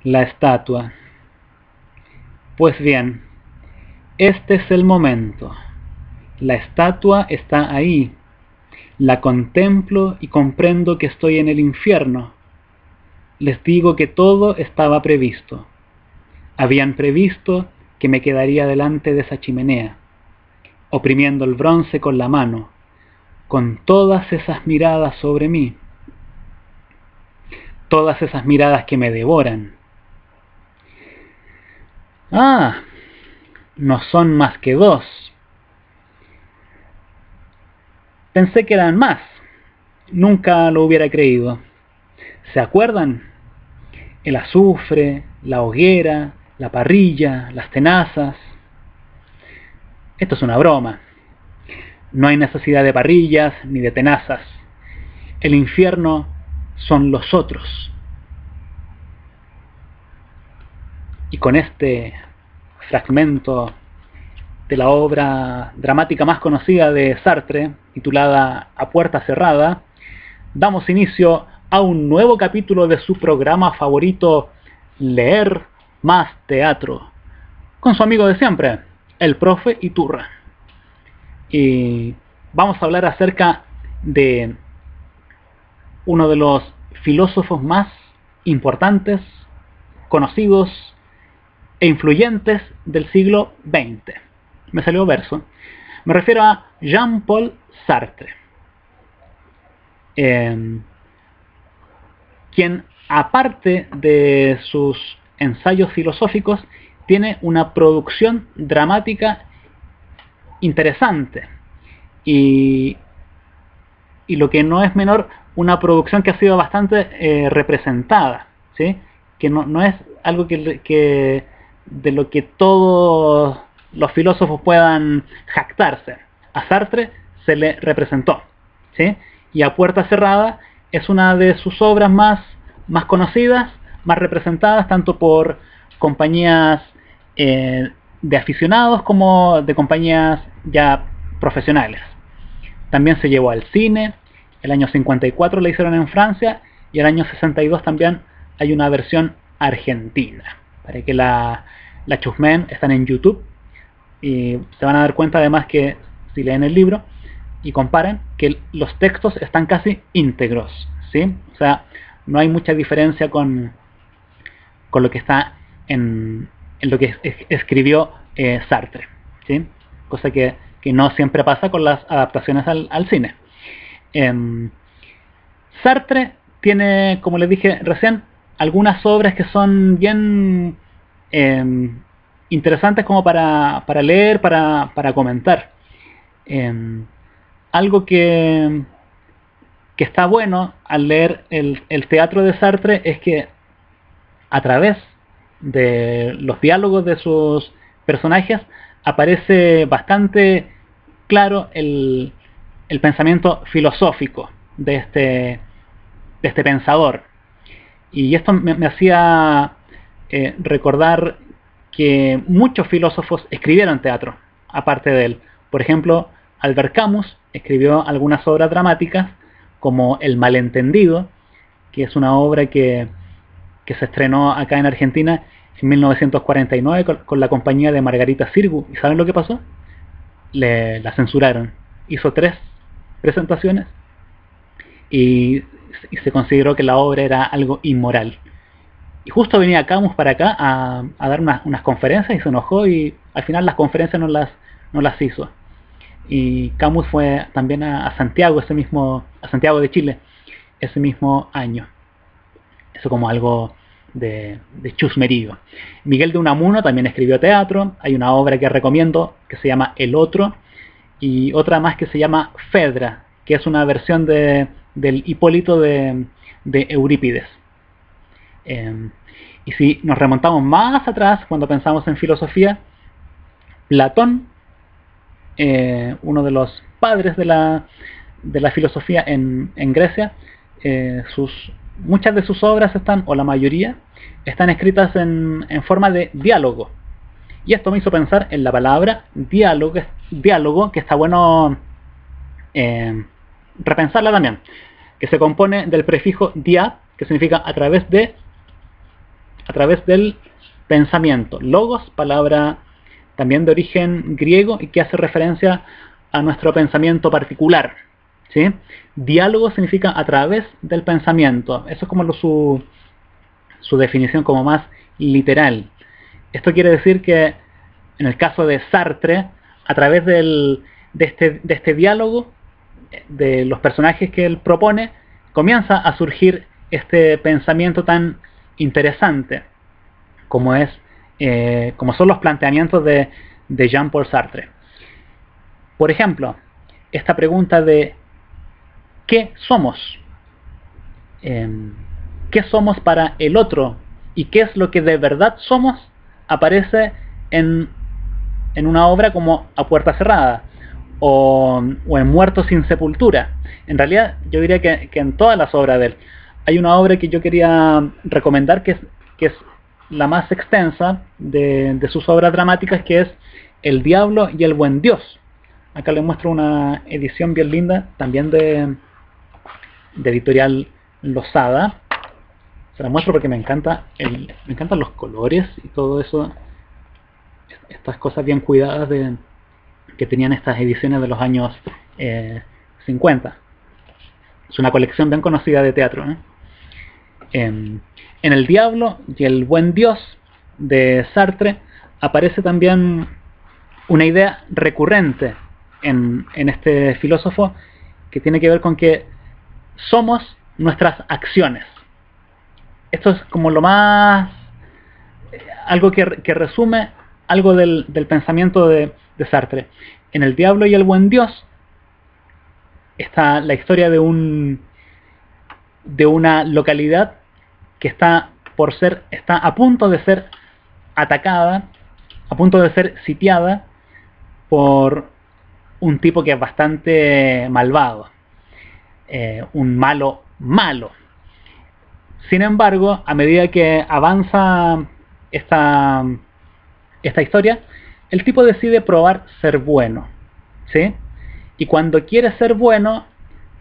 La estatua. Pues bien, este es el momento. La estatua está ahí. La contemplo y comprendo que estoy en el infierno. Les digo que todo estaba previsto. Habían previsto que me quedaría delante de esa chimenea, oprimiendo el bronce con la mano, con todas esas miradas sobre mí. Todas esas miradas que me devoran. Ah, no son más que dos. Pensé que eran más. Nunca lo hubiera creído. ¿Se acuerdan? El azufre, la hoguera, la parrilla, las tenazas. Esto es una broma. No hay necesidad de parrillas ni de tenazas. El infierno son los otros. Y con este fragmento de la obra dramática más conocida de Sartre, titulada A puerta cerrada, damos inicio a un nuevo capítulo de su programa favorito, Leer más teatro, con su amigo de siempre, el profe Iturra. Y vamos a hablar acerca de uno de los filósofos más importantes, conocidos e influyentes del siglo XX. Me salió verso. Me refiero a Jean-Paul Sartre, quien, aparte de sus ensayos filosóficos, tiene una producción dramática interesante y lo que no es menor, una producción que ha sido bastante representada, ¿sí? Que no es algo que de lo que todos los filósofos puedan jactarse. A Sartre se le representó, ¿sí? Y A puerta cerrada es una de sus obras más conocidas, más representadas, tanto por compañías de aficionados como de compañías ya profesionales. También se llevó al cine. El año 54 la hicieron en Francia y el año 62 también hay una versión argentina. Para que la chusmen, están en YouTube y se van a dar cuenta además que si leen el libro y comparan, que los textos están casi íntegros, ¿sí? O sea, no hay mucha diferencia con lo que está en lo que escribió Sartre, ¿sí? Cosa que no siempre pasa con las adaptaciones al cine. Sartre tiene, como les dije recién, algunas obras que son bien interesantes como para leer, para comentar. Algo que está bueno al leer el teatro de Sartre es que a través de los diálogos de sus personajes aparece bastante claro el pensamiento filosófico de este pensador. Y esto me hacía recordar que muchos filósofos escribieron teatro, aparte de él. Por ejemplo, Albert Camus escribió algunas obras dramáticas, como El malentendido, que es una obra que se estrenó acá en Argentina en 1949 con la compañía de Margarita Xirgu. ¿Y saben lo que pasó? La censuraron. Hizo 3 presentaciones y se consideró que la obra era algo inmoral. Y justo venía Camus para acá a dar unas conferencias y se enojó, y al final las conferencias no las hizo. Y Camus fue también a Santiago a Santiago de Chile ese mismo año. Eso como algo de chusmerío. Miguel de Unamuno también escribió teatro. Hay una obra que recomiendo que se llama El Otro, y otra más que se llama Fedra, que es una versión del Hipólito de Eurípides. Y si nos remontamos más atrás, cuando pensamos en filosofía, Platón, uno de los padres de la filosofía en Grecia, muchas de sus obras están, o la mayoría, están escritas en forma de diálogo. Y esto me hizo pensar en la palabra diálogo, que está bueno repensarla también, que se compone del prefijo dia, que significa a través de, a través del pensamiento. Logos, palabra también de origen griego y que hace referencia a nuestro pensamiento particular, ¿sí? Diálogo significa a través del pensamiento. Eso es como su definición como más literal. Esto quiere decir que en el caso de Sartre, a través de este diálogo de los personajes que él propone, comienza a surgir este pensamiento tan interesante como son los planteamientos de Jean-Paul Sartre. Por ejemplo, esta pregunta de ¿qué somos? ¿Qué somos para el otro? ¿Y qué es lo que de verdad somos? Aparece en una obra como A Puerta Cerrada o en Muertos sin Sepultura. En realidad yo diría que en todas las obras de él. Hay una obra que yo quería recomendar que es la más extensa de sus obras dramáticas, que es El Diablo y el Buen Dios. Acá les muestro una edición bien linda, también de editorial Losada. Se la muestro porque me encantan los colores y todo eso, estas cosas bien cuidadas que tenían estas ediciones de los años 50. Es una colección bien conocida de teatro, ¿eh? En El Diablo y el Buen Dios de Sartre aparece también una idea recurrente en este filósofo, que tiene que ver con que somos nuestras acciones. Esto es como lo más, algo que resume algo del pensamiento de Sartre. En El Diablo y el Buen Dios está la historia de una localidad que está a punto de ser atacada, a punto de ser sitiada por un tipo que es bastante malvado, un malo. Sin embargo, a medida que avanza esta historia, el tipo decide probar ser bueno, ¿sí? Y cuando quiere ser bueno,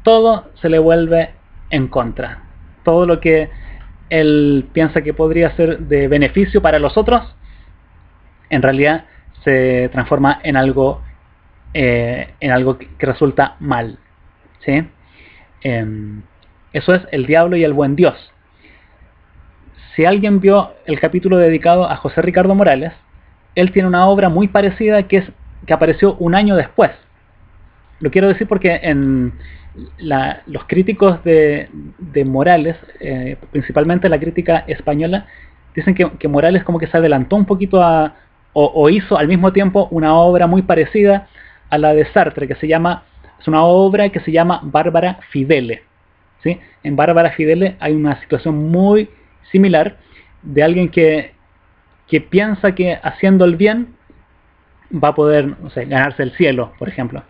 todo se le vuelve en contra. Todo lo que él piensa que podría ser de beneficio para los otros, en realidad se transforma en algo que resulta mal, ¿sí? Eso es El Diablo y el Buen Dios. Si alguien vio el capítulo dedicado a José Ricardo Morales, él tiene una obra muy parecida que apareció un año después. Lo quiero decir porque los críticos de Morales, principalmente la crítica española, dicen que Morales como que se adelantó un poquito o hizo al mismo tiempo una obra muy parecida a la de Sartre, es una obra que se llama Bárbara Fidele, ¿sí? En Bárbara Fidele hay una situación muy similar de alguien que piensa que haciendo el bien va a poder, no sé, ganarse el cielo, por ejemplo.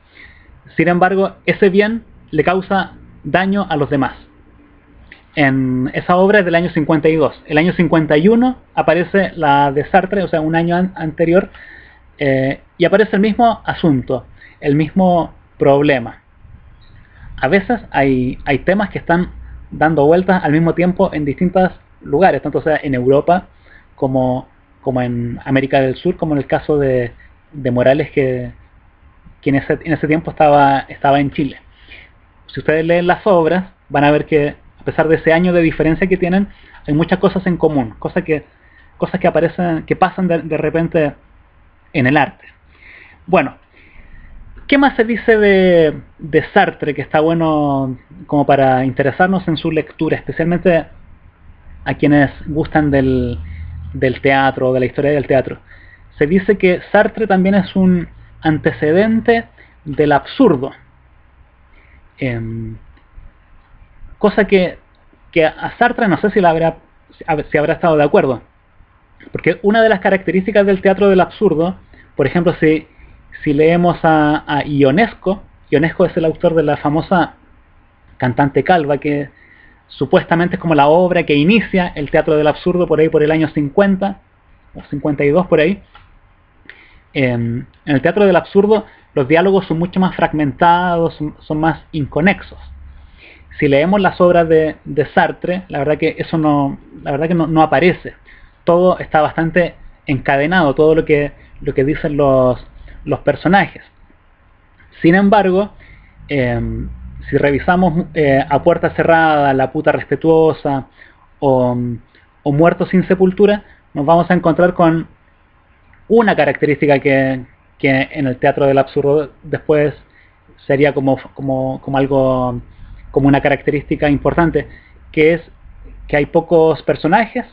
Sin embargo, ese bien le causa daño a los demás. En esa obra es del año 52. El año 51 aparece la de Sartre, o sea, un año anterior, y aparece el mismo asunto, el mismo problema. A veces hay temas que están dando vueltas al mismo tiempo en distintos lugares, tanto sea en Europa como en América del Sur, como en el caso de Morales, que en ese tiempo estaba en Chile. Si ustedes leen las obras, van a ver que a pesar de ese año de diferencia que tienen, hay muchas cosas en común, cosas que aparecen, que pasan de repente en el arte. Bueno, ¿qué más se dice de Sartre que está bueno como para interesarnos en su lectura, especialmente a quienes gustan del teatro, de la historia del teatro? Se dice que Sartre también es un antecedente del absurdo, cosa que a Sartre no sé si habrá estado de acuerdo, porque una de las características del teatro del absurdo, por ejemplo, si leemos a Ionesco es el autor de la famosa Cantante Calva, que supuestamente es como la obra que inicia el teatro del absurdo por ahí por el año 50 o 52 por ahí. En el teatro del absurdo los diálogos son mucho más fragmentados, son más inconexos. Si leemos las obras de Sartre, la verdad que no aparece. todo está bastante encadenado, todo lo que dicen los personajes. Sin embargo, si revisamos A Puerta Cerrada, La Puta Respetuosa o Muertos sin Sepultura, nos vamos a encontrar con una característica que en el teatro del absurdo después sería como algo, como una característica importante, que es que hay pocos personajes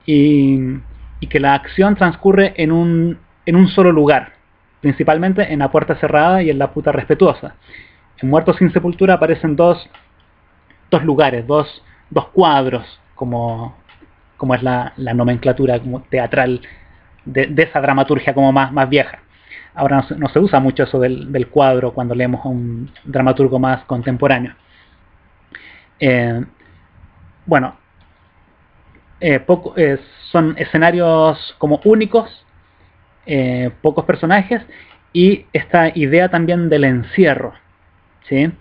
y que la acción transcurre en un solo lugar, principalmente en La Puerta Cerrada y en La Puta Respetuosa. En Muertos sin Sepultura aparecen dos lugares, dos cuadros, como es la nomenclatura como teatral de esa dramaturgia como más vieja. Ahora no se usa mucho eso del cuadro cuando leemos a un dramaturgo más contemporáneo. Bueno, son escenarios como únicos, pocos personajes, y esta idea también del encierro, ¿sí?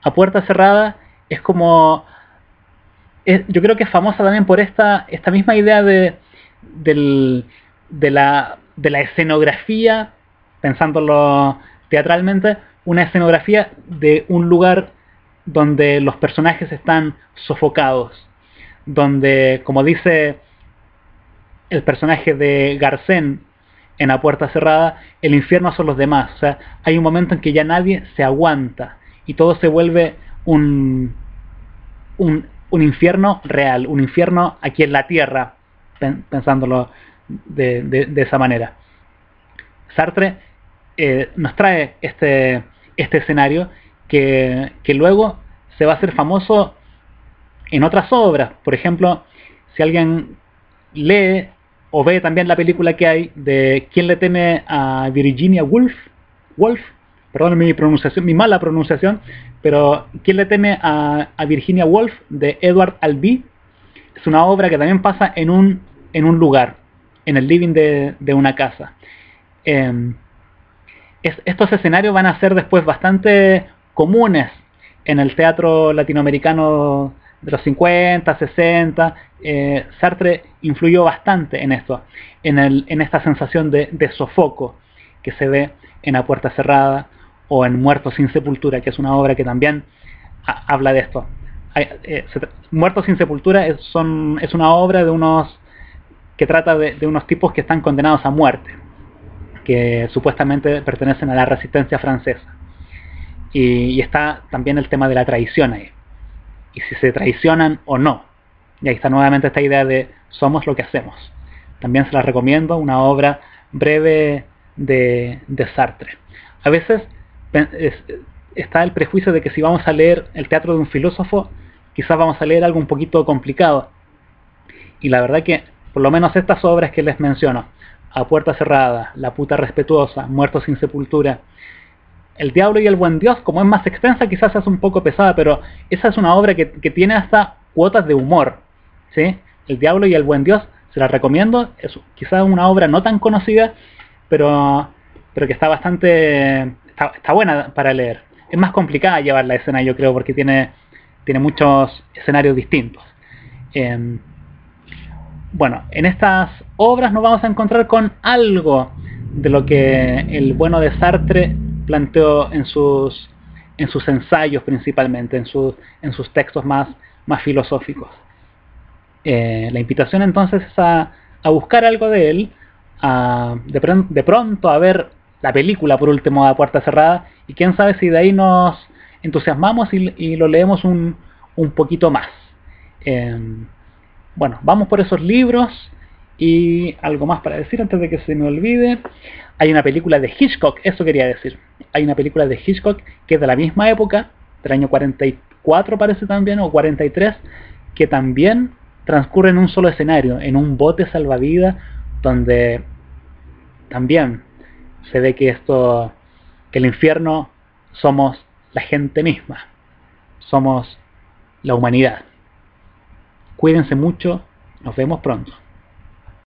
A Puerta Cerrada es como... yo creo que es famosa también por esta misma idea de la escenografía, pensándolo teatralmente, una escenografía de un lugar donde los personajes están sofocados, donde, como dice el personaje de Garcén en A Puerta Cerrada, el infierno son los demás. O sea, hay un momento en que ya nadie se aguanta y todo se vuelve un infierno real, un infierno aquí en la tierra, pensándolo de esa manera. Sartre nos trae este escenario que luego se va a hacer famoso en otras obras. Por ejemplo, si alguien lee o ve también la película que hay de ¿Quién le teme a Virginia Woolf? Perdón mi mala pronunciación, pero ¿Quién le teme a Virginia Woolf? De Edward Albee. Es una obra que también pasa en un lugar, en el living de una casa. Estos escenarios van a ser después bastante comunes en el teatro latinoamericano de los 50, 60. Sartre influyó bastante en esto, en esta sensación de sofoco que se ve en A Puerta Cerrada o en Muertos sin Sepultura, que es una obra que también habla de esto. Muertos sin Sepultura es una obra que trata de unos tipos que están condenados a muerte, que supuestamente pertenecen a la resistencia francesa. Y está también el tema de la traición ahí, y si se traicionan o no. Y ahí está nuevamente esta idea de somos lo que hacemos. También se la recomiendo, una obra breve de Sartre. A veces está el prejuicio de que si vamos a leer el teatro de un filósofo, quizás vamos a leer algo un poquito complicado. Y la verdad que, por lo menos estas obras que les menciono, A Puerta Cerrada, La Puta Respetuosa, Muertos sin Sepultura, El Diablo y el Buen Dios, como es más extensa, quizás es un poco pesada, pero esa es una obra que tiene hasta cuotas de humor, ¿sí? El Diablo y el Buen Dios, se la recomiendo. Es quizás una obra no tan conocida, pero que está bastante... Está buena para leer. Es más complicada llevar la escena, yo creo, porque tiene muchos escenarios distintos. Bueno, en estas obras nos vamos a encontrar con algo de lo que el bueno de Sartre planteó en sus ensayos, principalmente en sus textos más filosóficos. La invitación entonces es a buscar algo de él, de pronto a ver la película por último A Puerta Cerrada, y quién sabe si de ahí nos entusiasmamos y lo leemos un poquito más. Bueno, vamos por esos libros. Y algo más para decir antes de que se me olvide. Hay una película de Hitchcock, eso quería decir. Hay una película de Hitchcock que es de la misma época, del año 44 parece también, o 43, que también transcurre en un solo escenario, en un bote salvavidas, donde también se ve que el infierno somos la gente misma, somos la humanidad. Cuídense mucho, nos vemos pronto.